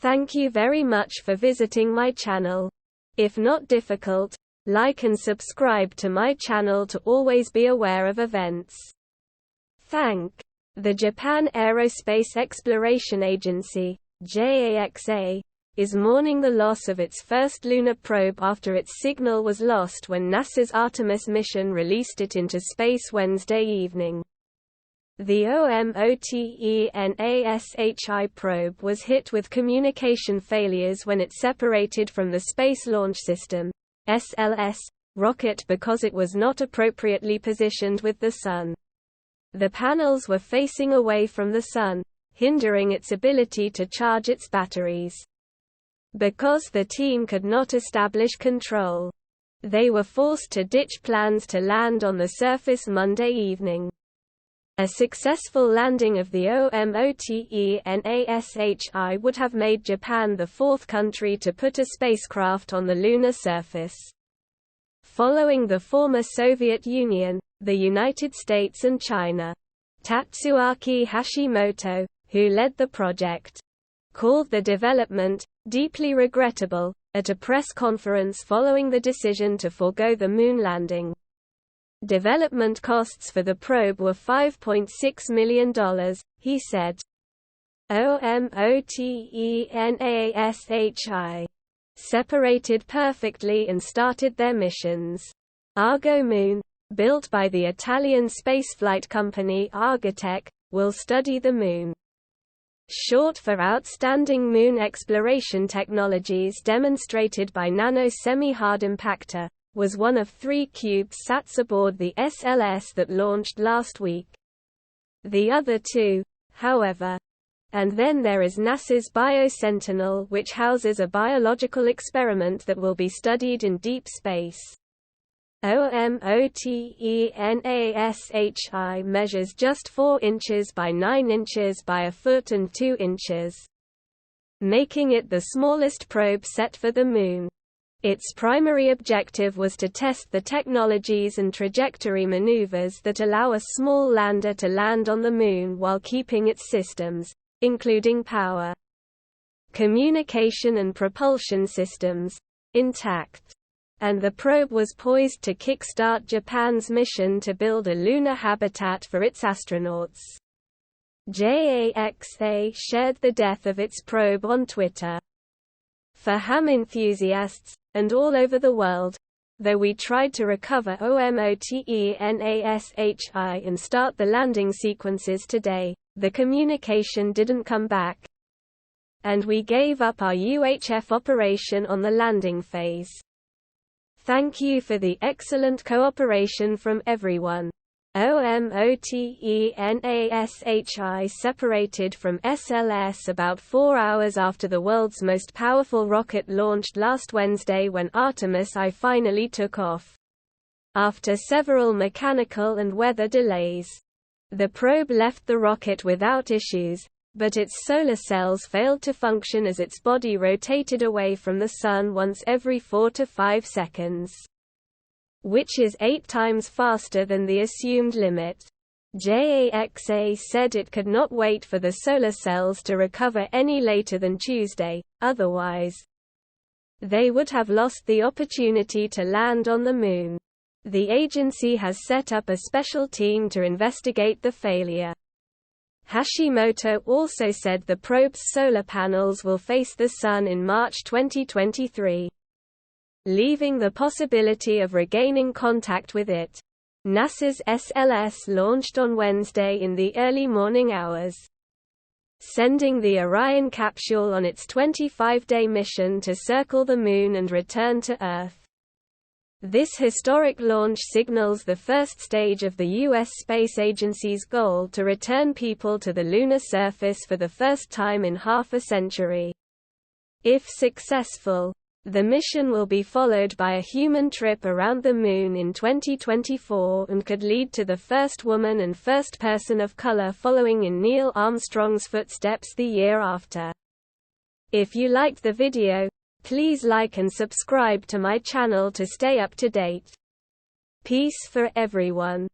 Thank you very much for visiting my channel. If not difficult, like and subscribe to my channel to always be aware of events. Thank. The Japan Aerospace Exploration Agency, JAXA, is mourning the loss of its first lunar probe after its signal was lost when NASA's Artemis mission released it into space Wednesday evening. The OMOTENASHI probe was hit with communication failures when it separated from the Space Launch System (SLS) rocket because it was not appropriately positioned with the Sun. The panels were facing away from the Sun, hindering its ability to charge its batteries. Because the team could not establish control, they were forced to ditch plans to land on the surface Monday evening. A successful landing of the OMOTENASHI would have made Japan the fourth country to put a spacecraft on the lunar surface. Following the former Soviet Union, the United States and China. Tatsuaki Hashimoto, who led the project, called the development deeply regrettable at a press conference following the decision to forego the moon landing. Development costs for the probe were $5.6 million, he said. OMOTENASHI separated perfectly and started their missions. Argo Moon, built by the Italian spaceflight company Argotec, will study the Moon. Short for Outstanding Moon Exploration Technologies demonstrated by Nano Semi-Hard Impactor, was one of 3 CubeSats aboard the SLS that launched last week. The other 2, however. And then there is NASA's BioSentinel, which houses a biological experiment that will be studied in deep space. OMOTENASHI measures just 4 inches by 9 inches by a foot and 2 inches, making it the smallest probe set for the Moon. Its primary objective was to test the technologies and trajectory maneuvers that allow a small lander to land on the Moon while keeping its systems, including power, communication and propulsion systems, intact. And the probe was poised to kickstart Japan's mission to build a lunar habitat for its astronauts. JAXA shared the death of its probe on Twitter. For ham enthusiasts, and all over the world, though we tried to recover OMOTENASHI and start the landing sequences today, the communication didn't come back. And we gave up our UHF operation on the landing phase. Thank you for the excellent cooperation from everyone. OMOTENASHI separated from SLS about 4 hours after the world's most powerful rocket launched last Wednesday when Artemis I finally took off. After several mechanical and weather delays, the probe left the rocket without issues, but its solar cells failed to function as its body rotated away from the Sun once every 4 to 5 seconds. Which is 8 times faster than the assumed limit. JAXA said it could not wait for the solar cells to recover any later than Tuesday, otherwise they would have lost the opportunity to land on the Moon. The agency has set up a special team to investigate the failure. Hashimoto also said the probe's solar panels will face the Sun in March 2023. Leaving the possibility of regaining contact with it. NASA's SLS launched on Wednesday in the early morning hours, sending the Orion capsule on its 25-day mission to circle the Moon and return to Earth. This historic launch signals the first stage of the U.S. Space Agency's goal to return people to the lunar surface for the first time in half a century. If successful, the mission will be followed by a human trip around the Moon in 2024 and could lead to the first woman and first person of color following in Neil Armstrong's footsteps the year after. If you liked the video, please like and subscribe to my channel to stay up to date. Peace for everyone.